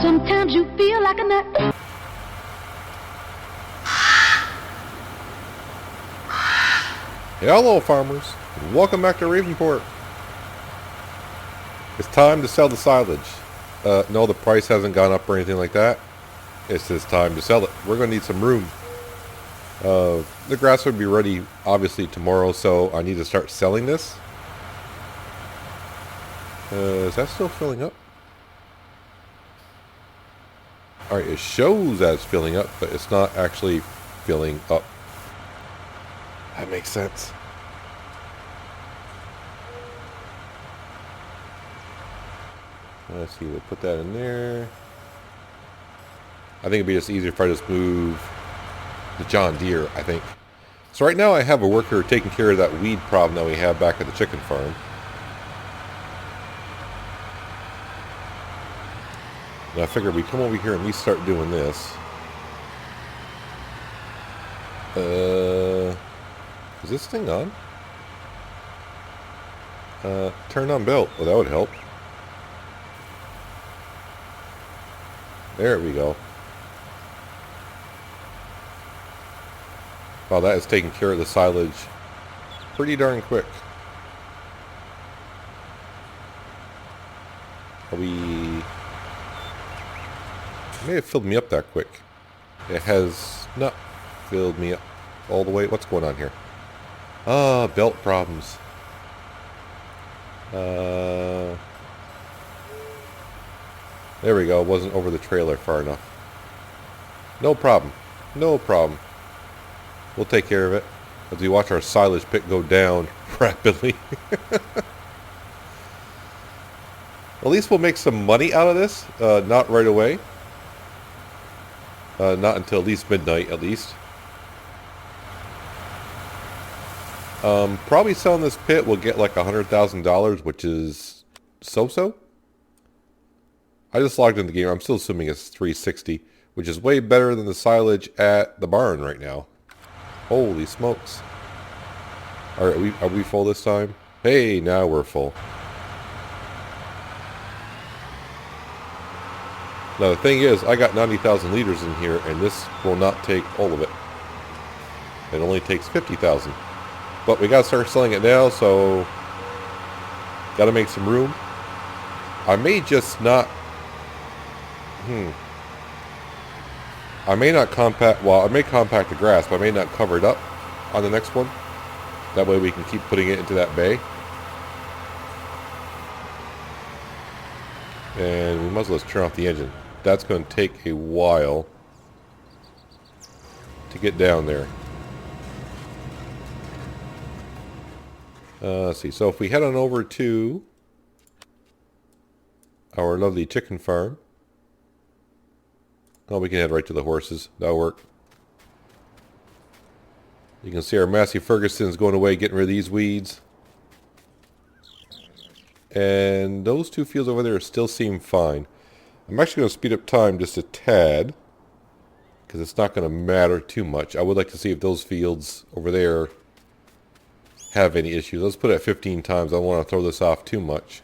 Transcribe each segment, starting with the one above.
Sometimes you feel like a nut. Hello farmers, welcome back to Ravenport. It's time to sell the silage. No, the price hasn't gone up or anything like that. It's just time to sell it. We're going to need some room. The grass would be ready obviously tomorrow, so I need to start selling this. Is that still filling up? Alright, it shows that it's filling up, but it's not actually filling up. That makes sense. Let's see, we'll put that in there. I think it'd be just easier if I just move the John Deere, I think. So right now I have a worker taking care of that weed problem that we have back at the chicken farm. And I figured we'd come over here and we start doing this. Is this thing on? Turn on belt. Well, that would help. There we go. Wow, that is taking care of the silage pretty darn quick. Are we... It may have filled me up that quick. It has not filled me up all the way. What's going on here? Ah, belt problems. There we go. It wasn't over the trailer far enough. No problem. No problem. We'll take care of it as we watch our silage pit go down rapidly. At least we'll make some money out of this. Not right away. Not until at least midnight, at least. Probably selling this pit will get like $100,000, which is so-so. I just logged in the game. I'm still assuming it's 360, which is way better than the silage at the barn right now. Holy smokes. Alright, are we full this time? Hey, now we're full. Now the thing is, I got 90,000 liters in here, and this will not take all of it. It only takes 50,000. But we gotta start selling it now, so gotta make some room. I may just not... I may not compact... Well, I may compact the grass, but I may not cover it up on the next one. That way we can keep putting it into that bay. And we might as well just turn off the engine. That's going to take a while to get down there. Let's see. So if we head on over to our lovely chicken farm. Oh, we can head right to the horses. That'll work. You can see our Massey Ferguson's going away, getting rid of these weeds. And those two fields over there still seem fine. I'm actually going to speed up time just a tad, because it's not going to matter too much. I would like to see if those fields over there have any issues. Let's put it at 15 times. I don't want to throw this off too much.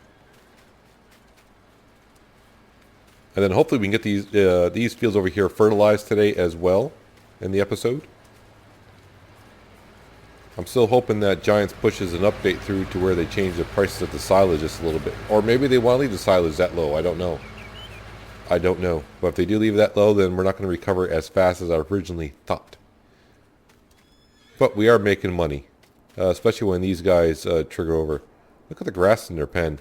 And then hopefully we can get these fields over here fertilized today as well in the episode. I'm still hoping that Giants pushes an update through to where they change the prices of the silage just a little bit. Or maybe they want to leave the silage that low. I don't know. I don't know. But if they do leave that low, then we're not going to recover as fast as I originally thought. But we are making money. Especially when these guys trigger over. Look at the grass in their pen.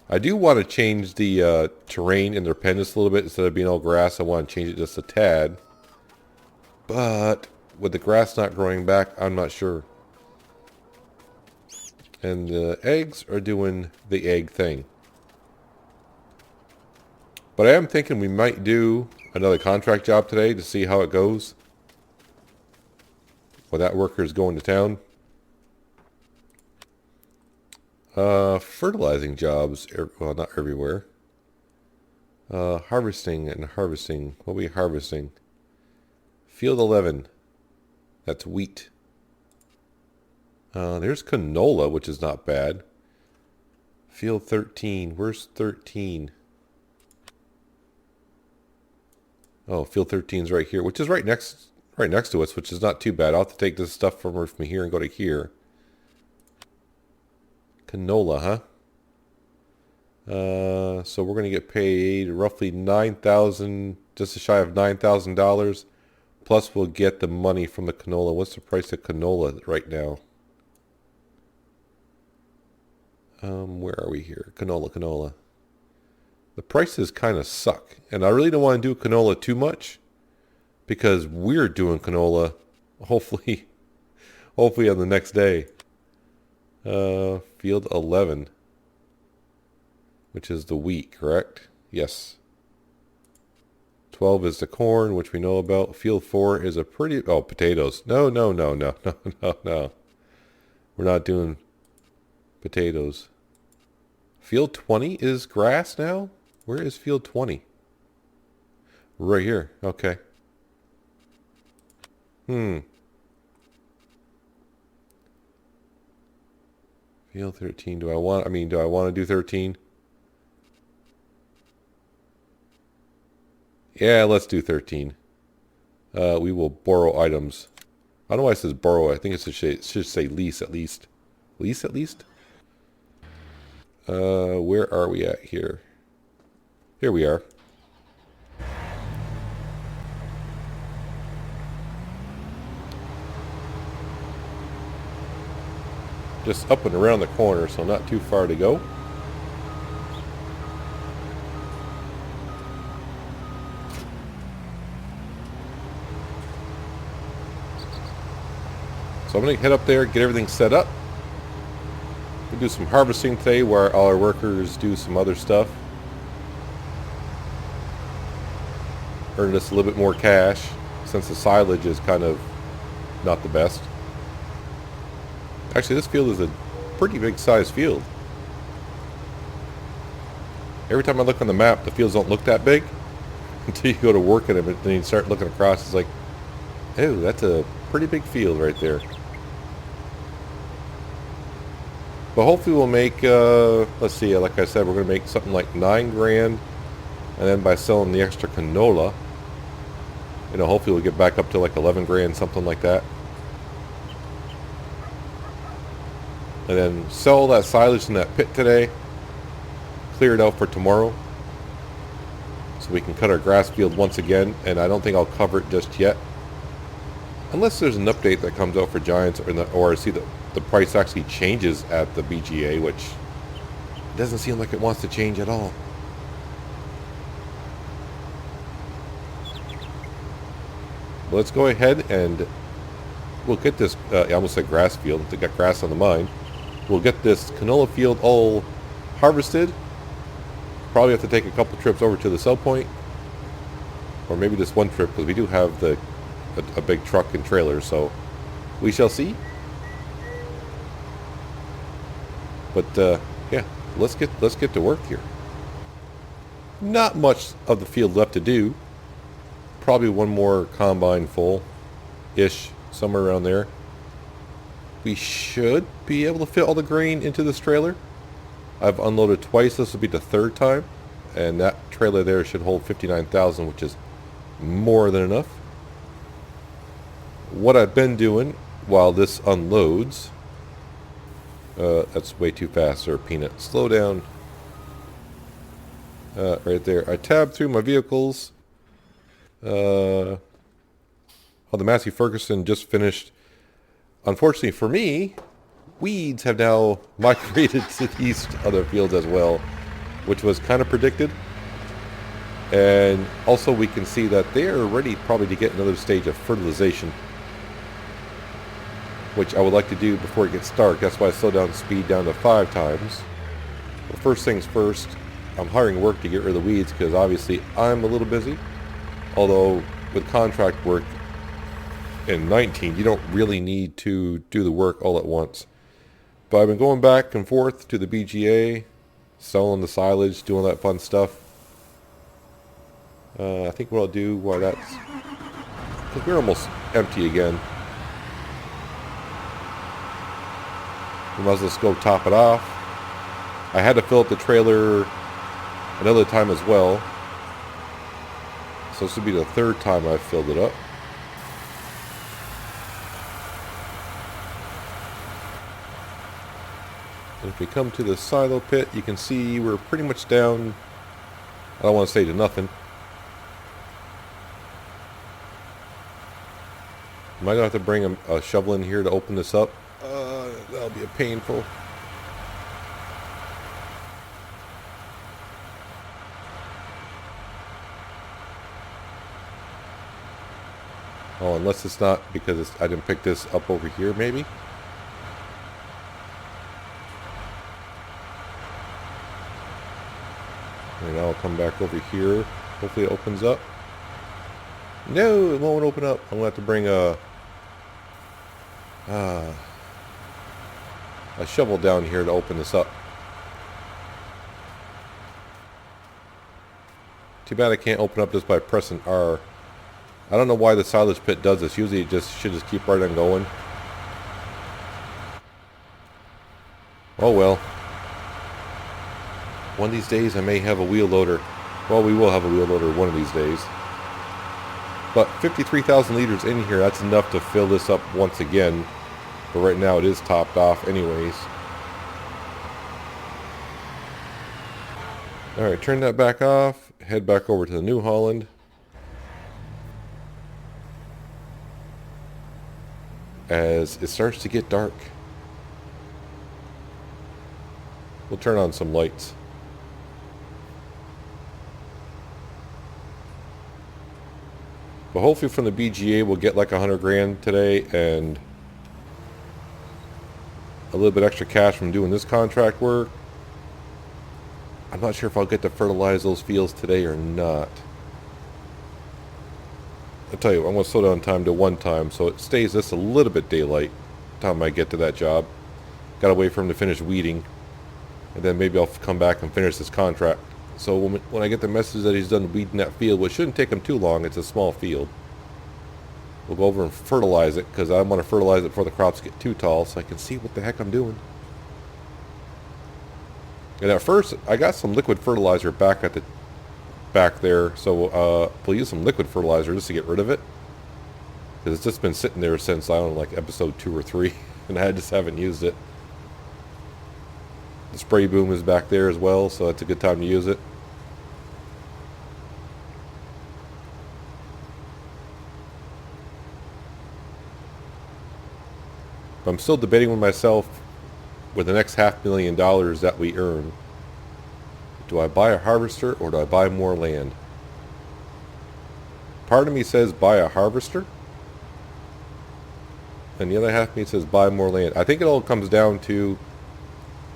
I do want to change the terrain in their pen just a little bit. Instead of being all grass, I want to change it just a tad. But with the grass not growing back, I'm not sure. And the eggs are doing the egg thing. But I am thinking we might do another contract job today to see how it goes. When that worker is going to town. Fertilizing jobs, well, not everywhere. Harvesting and harvesting. What are we harvesting? Field 11. That's wheat. There's canola, which is not bad. Field 13. Where's 13? Oh, field 13's right here, which is right next to us, which is not too bad. I'll have to take this stuff from here and go to here. Canola, huh? So we're going to get paid roughly $9,000, just shy of $9,000. Plus we'll get the money from the canola. What's the price of canola right now? Where are we here? Canola. The prices kind of suck. And I really don't want to do canola too much, because we're doing canola hopefully on the next day. Field 11, which is the wheat, correct? Yes. 12 is the corn, which we know about. Field 4 is a pretty... Oh, potatoes. No. We're not doing potatoes. Field 20 is grass now? Where is field 20? Right here. Okay. Field 13. Do I want to do 13? Yeah, let's do 13. We will borrow items. I don't know why it says borrow. I think it should say lease at least. Lease at least? Where are we at here? Here we are. Just up and around the corner, so not too far to go. So I'm going to head up there, get everything set up. We'll do some harvesting today while all our workers do some other stuff. Earn us a little bit more cash, since the silage is kind of not the best. Actually, this field is a pretty big sized field. Every time I look on the map, the fields don't look that big until you go to work in them, and then you start looking across. It's like, oh, that's a pretty big field right there. But hopefully we'll make, let's see, like I said, we're going to make something like $9 grand. And then by selling the extra canola, you know, hopefully we'll get back up to like 11 grand, something like that. And then sell all that silage in that pit today. Clear it out for tomorrow, so we can cut our grass field once again. And I don't think I'll cover it just yet, unless there's an update that comes out for Giants, or see the price actually changes at the BGA, which doesn't seem like it wants to change at all. Well, let's go ahead and we'll get this, I almost said grass field, they got grass on the mind. We'll get this canola field all harvested. Probably have to take a couple trips over to the sell point, or maybe just one trip, because we do have a big truck and trailer, so we shall see. But yeah, let's get to work here. Not much of the field left to do. Probably one more combine full-ish, somewhere around there. We should be able to fit all the grain into this trailer. I've unloaded twice. This will be the third time, and that trailer there should hold 59,000, which is more than enough. What I've been doing while this unloads, that's way too fast there, Peanut. Slow down. Right there. I tabbed through my vehicles. Oh, the Massey Ferguson just finished. Unfortunately for me, weeds have now migrated to the east other fields as well, which was kind of predicted. And also we can see that they are ready probably to get another stage of fertilization, which I would like to do before it gets dark. That's why I slowed down the speed down to 5 times. But first things first, I'm hiring work to get rid of the weeds, because obviously I'm a little busy. Although with contract work in 19, you don't really need to do the work all at once. But I've been going back and forth to the BGA, selling the silage, doing that fun stuff. I think what I'll do while that's... because we're almost empty again. We might as well just go top it off. I had to fill up the trailer another time as well. So this would be the third time I've filled it up. And if we come to the silo pit, you can see we're pretty much down, I don't want to say to nothing. Am I going to have to bring a shovel in here to open this up? That'll be a painful. Oh, unless it's not because I didn't pick this up over here, maybe? And I'll come back over here. Hopefully it opens up. No, it won't open up. I'm going to have to bring a shovel down here to open this up. Too bad I can't open up this by pressing R. I don't know why the silage pit does this. Usually it should just keep right on going. Oh well. One of these days I may have a wheel loader. Well, we will have a wheel loader one of these days. But 53,000 liters in here, that's enough to fill this up once again. But right now it is topped off anyways. Alright, turn that back off. Head back over to the New Holland. As it starts to get dark. We'll turn on some lights. But hopefully from the BGA we'll get like 100 grand today and a little bit extra cash from doing this contract work. I'm not sure if I'll get to fertilize those fields today or not. I'll tell you, I'm going to slow down time to 1 time so it stays just a little bit daylight time I get to that job. Got to wait for him to finish weeding and then maybe I'll come back and finish this contract. So when I get the message that he's done weeding that field, which shouldn't take him too long, it's a small field. We'll go over and fertilize it because I want to fertilize it before the crops get too tall so I can see what the heck I'm doing. And at first, I got some liquid fertilizer back there, so we'll use some liquid fertilizer just to get rid of it. Because it's just been sitting there since, I don't know, like episode 2 or 3, and I just haven't used it. The spray boom is back there as well, so it's a good time to use it. But I'm still debating with myself, with the next $500,000 that we earn, do I buy a harvester or do I buy more land? Part of me says buy a harvester, and the other half of me says buy more land. I think it all comes down to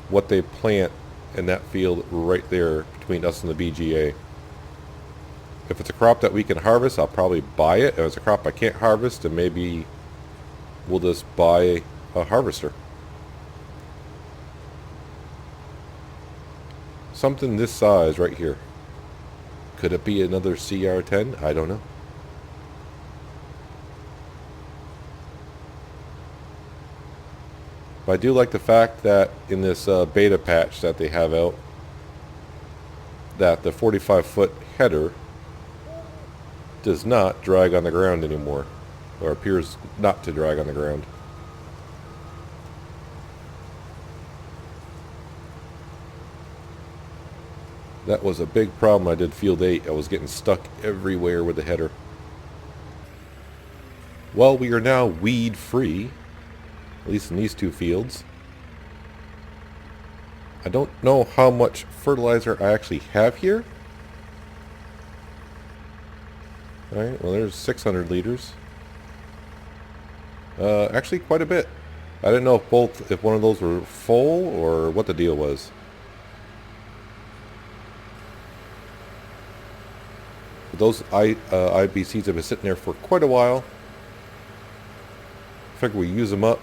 what they plant in that field right there between us and the BGA. If it's a crop that we can harvest, I'll probably buy it. If it's a crop I can't harvest, then maybe we'll just buy a harvester. Something this size right here. Could it be another CR10? I don't know. But I do like the fact that in this beta patch that they have out, that the 45-foot header does not drag on the ground anymore, or appears not to drag on the ground. That was a big problem. I did field 8. I was getting stuck everywhere with the header. Well, we are now weed free, at least in these 2 fields. I don't know how much fertilizer I actually have here. Alright, well there's 600 liters. Actually quite a bit. I didn't know if one of those were full or what the deal was. But those IBCs have been sitting there for quite a while. I figure we use them up.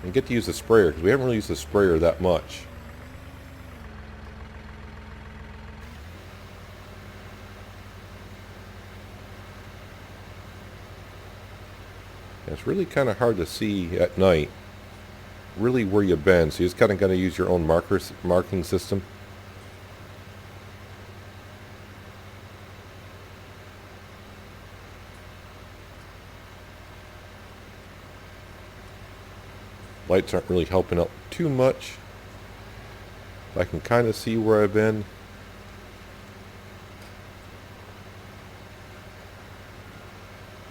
And get to use the sprayer, because we haven't really used the sprayer that much. It's really kind of hard to see at night really where you've been, so you just kind of got to use your own marking system. Lights aren't really helping out too much. I can kind of see where I've been.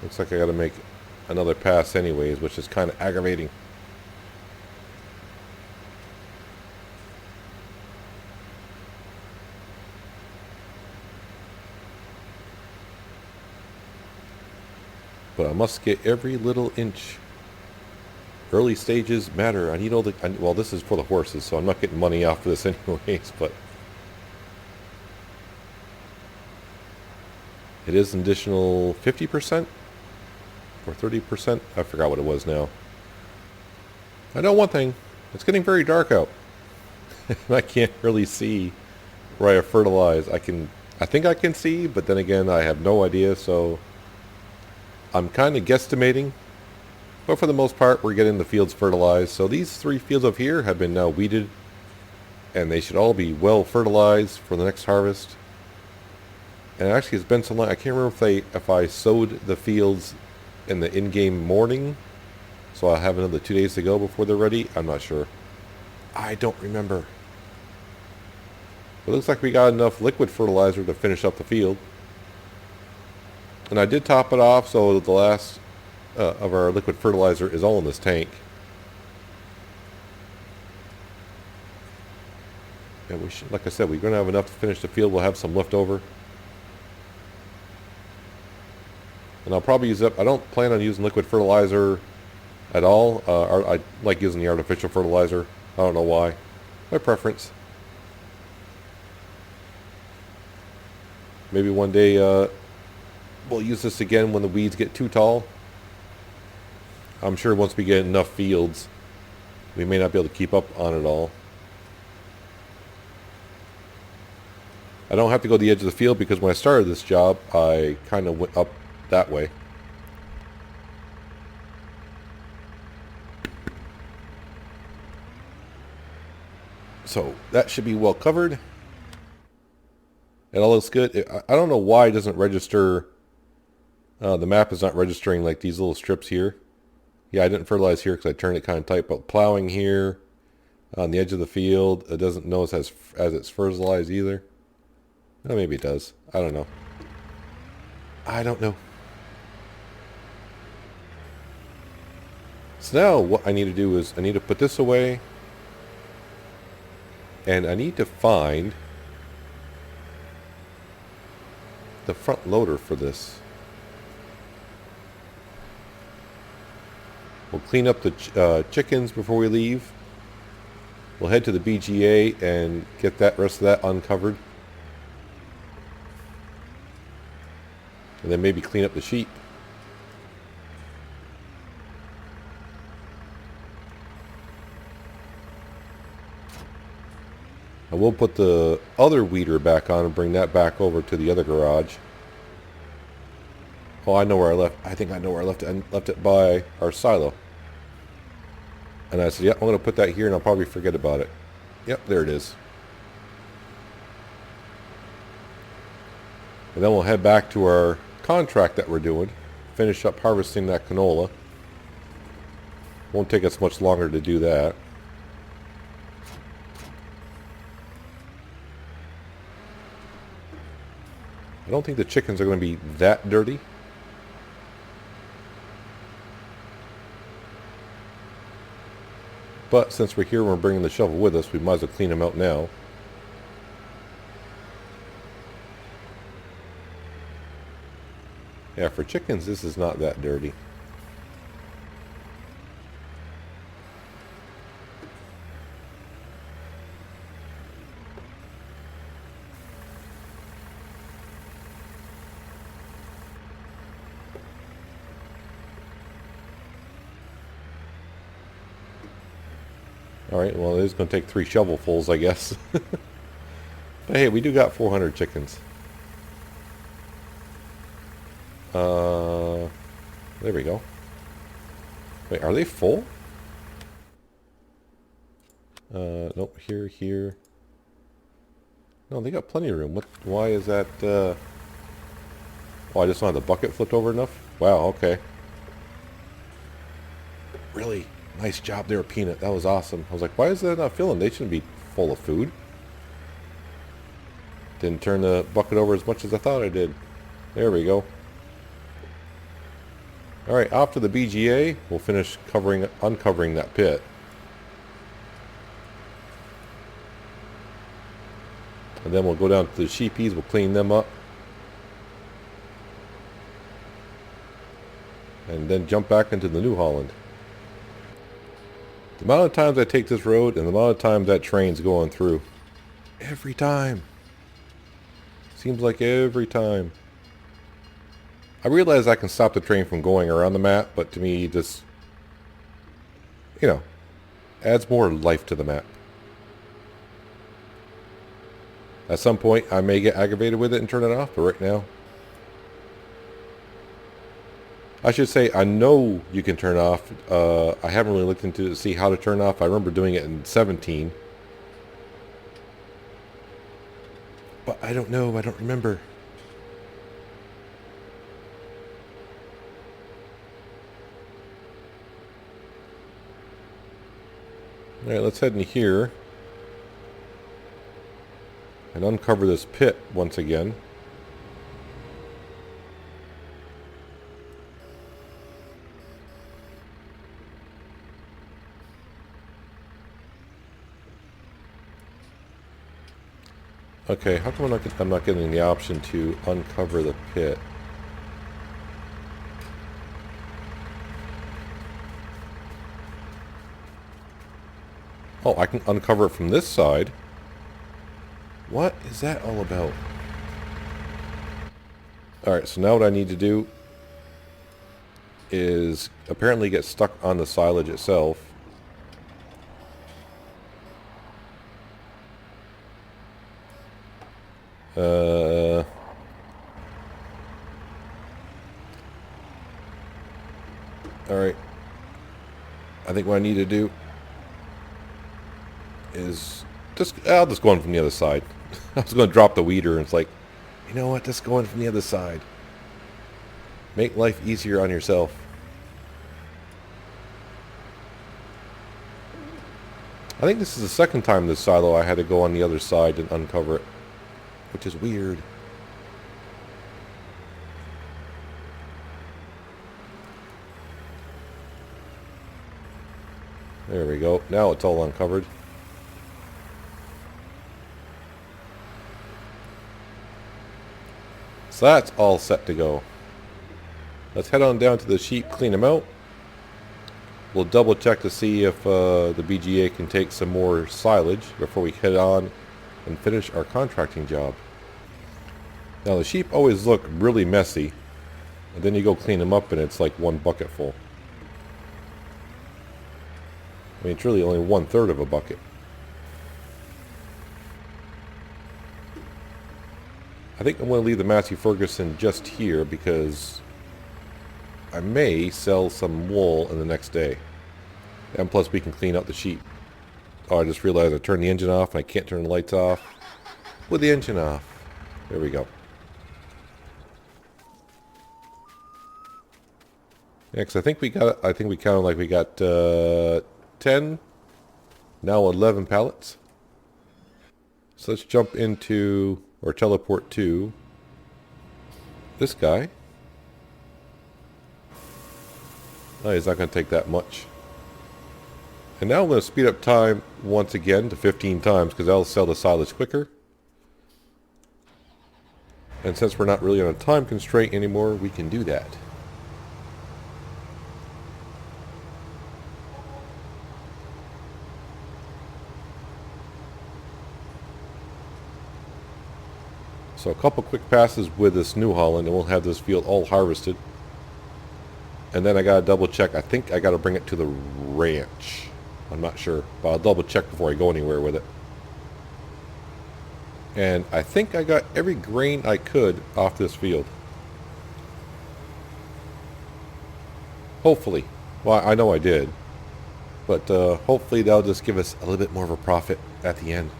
Looks like I got to make another pass anyways, which is kind of aggravating. But I must get every little inch. Early stages matter. I need all the... well, this is for the horses, so I'm not getting money off of this anyways, but... it is an additional 50%? Or 30%? I forgot what it was now. I know one thing. It's getting very dark out. I can't really see where I have fertilized. I think I can see, but then again, I have no idea, so... I'm kind of guesstimating. But for the most part, we're getting the fields fertilized. So these 3 fields up here have been now weeded. And they should all be well fertilized for the next harvest. And actually, it's been so long. I can't remember if I sowed the fields in the in-game morning. So I'll have another 2 days to go before they're ready. I'm not sure. I don't remember. It looks like we got enough liquid fertilizer to finish up the field. And I did top it off, so the last of our liquid fertilizer is all in this tank. And we should, like I said, we're going to have enough to finish the field. We'll have some left over. And I'll probably use up... I don't plan on using liquid fertilizer at all. I like using the artificial fertilizer. I don't know why. My preference. Maybe one day we'll use this again when the weeds get too tall. I'm sure once we get enough fields, we may not be able to keep up on it all. I don't have to go to the edge of the field because when I started this job, I kind of went up that way. So that should be well covered. It all looks good. I don't know why it doesn't register. The map is not registering like these little strips here. Yeah, I didn't fertilize here because I turned it kind of tight. But plowing here on the edge of the field, it doesn't know it as it's fertilized either. Oh, maybe it does. I don't know. I don't know. So now what I need to do is I need to put this away. And I need to find the front loader for this. We'll clean up the chickens before we leave. We'll head to the BGA and get that rest of that uncovered. And then maybe clean up the sheep. I will put the other weeder back on and bring that back over to the other garage. Oh, I know where I left. I think I know where I left it. I left it by our silo. And I said, yeah, I'm going to put that here and I'll probably forget about it. Yep, there it is. And then we'll head back to our contract that we're doing. Finish up harvesting that canola. Won't take us much longer to do that. I don't think the chickens are going to be that dirty. But since we're here and we're bringing the shovel with us, we might as well clean them out now. Yeah, for chickens, this is not that dirty. Alright, well it is going to take 3 shovelfuls, I guess. But hey, we do got 400 chickens. There we go. Wait, are they full? Nope, here. No, they got plenty of room. Why is that, Oh, I just don't have the bucket flipped over enough? Wow, okay. Really? Nice job there, Peanut. That was awesome. I was like, why is that not filling? They shouldn't be full of food. Didn't turn the bucket over as much as I thought I did. There we go. Alright, after the BGA, we'll finish uncovering that pit. And then we'll go down to the sheepies, we'll clean them up. And then jump back into the New Holland. The amount of times I take this road and the amount of times that train's going through. Every time. Seems like every time. I realize I can stop the train from going around the map, but to me this, you know, adds more life to the map. At some point I may get aggravated with it and turn it off, but right now, I should say I know you can turn off. I haven't really looked into it to see how to turn off. I remember doing it in 17. But I don't know. I don't remember. Alright, let's head in here. And uncover this pit once again. Okay, how come I'm not getting the option to uncover the pit? Oh, I can uncover it from this side. What is that all about? Alright, so now what I need to do is apparently get stuck on the silage itself. Alright. I think what I need to do is I'll just go in from the other side. I was going to drop the weeder and it's like, you know what, just go in from the other side. Make life easier on yourself. I think this is the second time this silo I had to go on the other side and uncover it, which is weird. There we go. Now it's all uncovered. So that's all set to go. Let's head on down to the sheep, clean them out. We'll double check to see if the BGA can take some more silage before we head on and finish our contracting job. Now the sheep always look really messy, and then you go clean them up and it's like one bucket full. I mean, it's really only 1/3 of a bucket. I think I'm going to leave the Massey Ferguson just here because I may sell some wool in the next day. And plus we can clean out the sheep. Oh, I just realized I turned the engine off and I can't turn the lights off with the engine off. There we go. Next, I think we counted like we got 10, now 11 pallets. So let's jump into, or teleport to, this guy. Oh, he's not going to take that much. And now I'm going to speed up time once again to 15 times because I'll sell the silage quicker. And since we're not really on a time constraint anymore, we can do that. So a couple quick passes with this New Holland and we'll have this field all harvested. And then I gotta double check. I think I gotta bring it to the ranch. I'm not sure, but I'll double check before I go anywhere with it. And I think I got every grain I could off this field. Hopefully. Well, I know I did. But hopefully that'll just give us a little bit more of a profit at the end.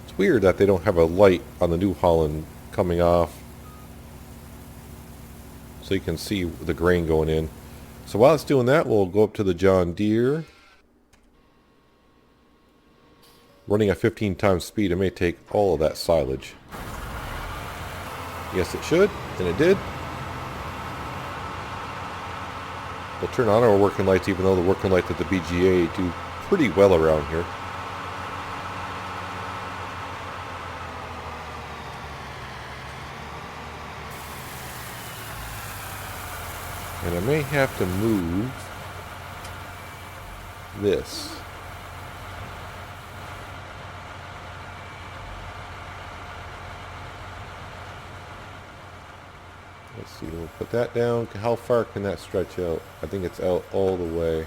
It's weird that they don't have a light on the New Holland coming off. so you can see the grain going in. So while it's doing that, we'll go up to the John Deere. Running at 15 times speed, it may take all of that silage. Yes, it should, and it did. We'll turn on our working lights, even though the working lights at the BGA do pretty well around here. And I may have to move this. Let's see, we'll put that down. How far can that stretch out? I think it's out all the way.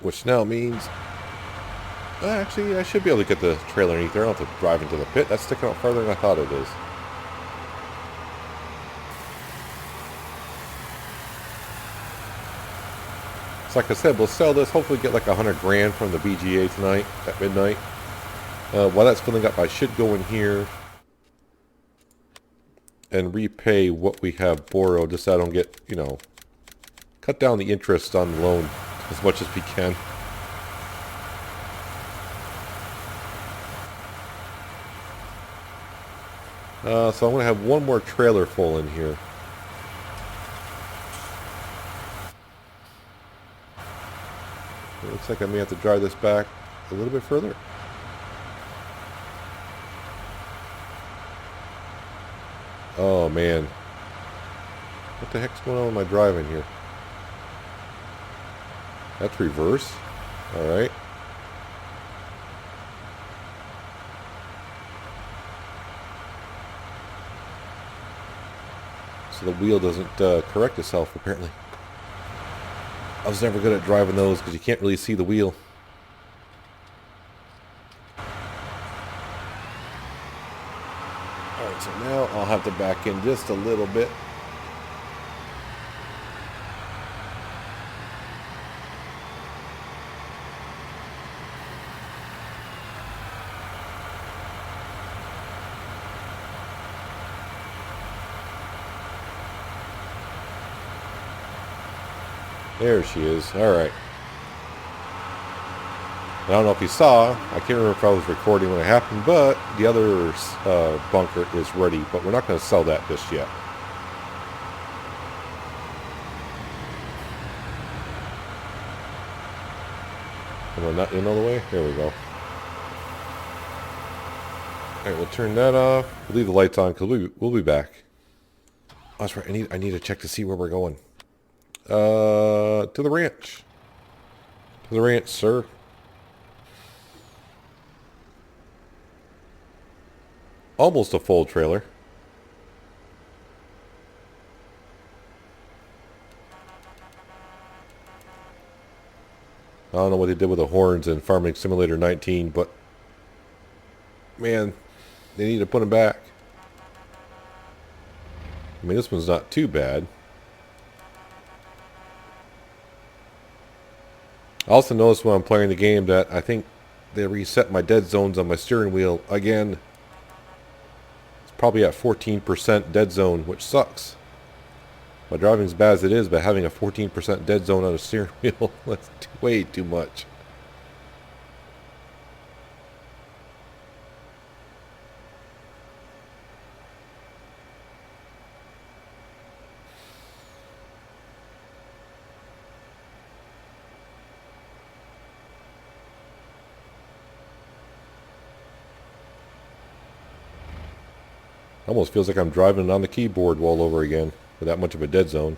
Which now means... actually, I should be able to get the trailer underneath there. I don't have to drive into the pit. That's sticking out farther than I thought it is. So like I said, we'll sell this. Hopefully get like 100 grand from the BGA tonight at midnight. While that's filling up, I should go in here and repay what we have borrowed, just so I don't get, you know, cut down the interest on the loan as much as we can. So I'm going to have one more trailer full in here. It looks like I may have to drive this back a little bit further. Oh man. What the heck's going on with my driving here? That's reverse. Alright. So the wheel doesn't correct itself, apparently. I was never good at driving those because you can't really see the wheel. Alright, so now I'll have to back in just a little bit. There she is. Alright. I don't know if you saw, I can't remember if I was recording when it happened, but the other bunker is ready, but we're not going to sell that just yet. Am I not in all the way? There we go. Alright, we'll turn that off. We'll leave the lights on because we'll be back. Oh, that's right. I need to check to see where we're going. To the ranch. To the ranch, sir. Almost a full trailer. I don't know what they did with the horns in Farming Simulator 19, but man, they need to put them back. I mean, this one's not too bad. I also noticed when I'm playing the game that I think they reset my dead zones on my steering wheel again. It's probably at 14% dead zone, which sucks. My driving's bad as it is, but having a 14% dead zone on a steering wheel, that's way too much. Almost feels like I'm driving on the keyboard all over again with that much of a dead zone.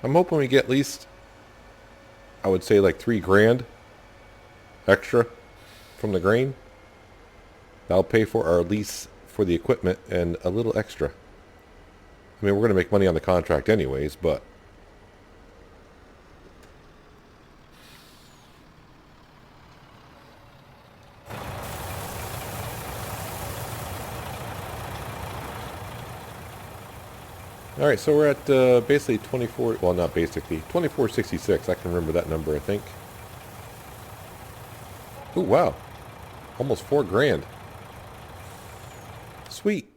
I'm hoping we get at least, I would say like $3,000 extra from the grain. That'll pay for our lease for the equipment and a little extra. I mean, we're going to make money on the contract anyways, but Alright, so we're at basically 24, well not basically, 2466. I can remember that number, I think. Ooh, wow. Almost 4 grand. Sweet.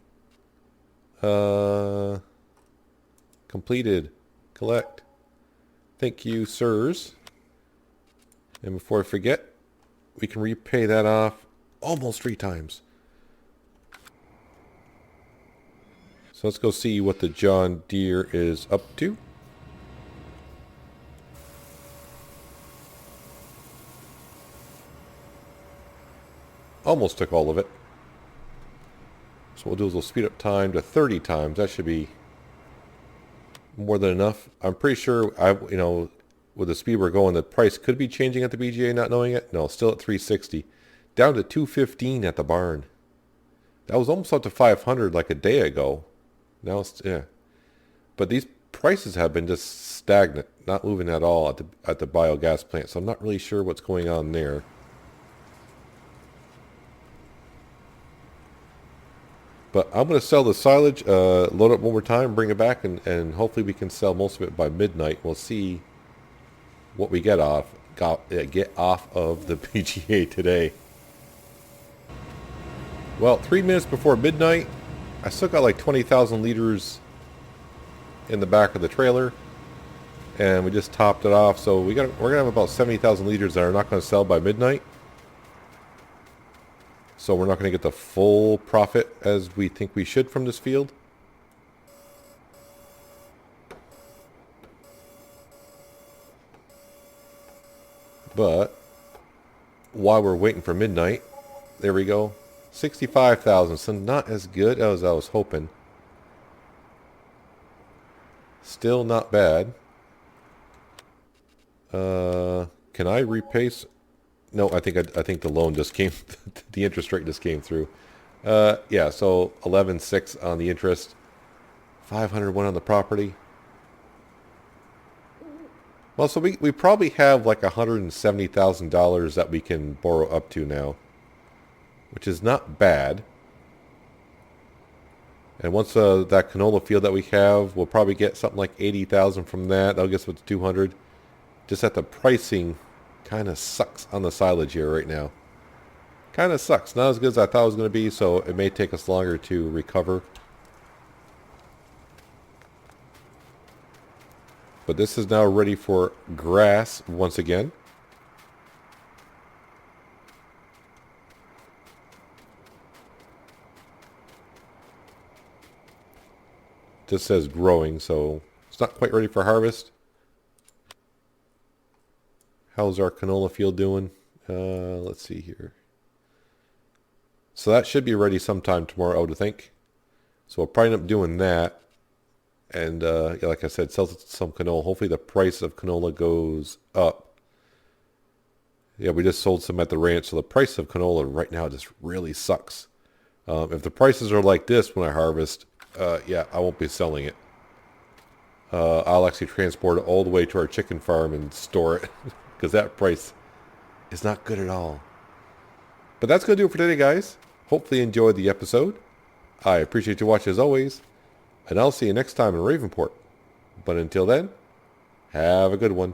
Completed. Collect. Thank you, sirs. And before I forget, we can repay that off almost 3 times. So let's go see what the John Deere is up to. Almost took all of it. So what we'll do is we'll speed up time to 30 times. That should be more than enough. I'm pretty sure, with the speed we're going, the price could be changing at the BGA, not knowing it. No, still at 360. Down to 215 at the barn. That was almost up to 500 like a day ago. Now it's, yeah. But these prices have been just stagnant, not moving at all at the biogas plant. So I'm not really sure what's going on there. But I'm going to sell the silage, load it one more time, bring it back, and hopefully we can sell most of it by midnight. We'll see what we get off of the PGA today. Well, 3 minutes before midnight, I still got like 20,000 liters in the back of the trailer, and we just topped it off. So we're gonna have about 70,000 liters that are not going to sell by midnight. So we're not going to get the full profit as we think we should from this field. But while we're waiting for midnight, there we go. 65,000, so not as good as I was hoping. Still not bad. Can I repay? No, I think the loan just came. The interest rate just came through. Yeah, so 11.6 on the interest, 501 on the property. Well, so we probably have like $170,000 that we can borrow up to now, which is not bad. And once that canola field that we have, we'll probably get something like 80,000 from that. That'll get us to 200. Just that the pricing kind of sucks on the silage here right now. Kind of sucks. Not as good as I thought it was going to be, so it may take us longer to recover. But this is now ready for grass once again. Just says growing, so it's not quite ready for harvest. How's our canola field doing? Let's see here. So that should be ready sometime tomorrow, I would think. So we'll probably end up doing that. And yeah, like I said, sell some canola. Hopefully the price of canola goes up. Yeah, we just sold some at the ranch, so the price of canola right now just really sucks. If the prices are like this when I harvest, yeah, I won't be selling it. I'll actually transport it all the way to our chicken farm and store it. Because that price is not good at all. But that's going to do it for today, guys. Hopefully you enjoyed the episode. I appreciate you watching as always. And I'll see you next time in Ravenport. But until then, have a good one.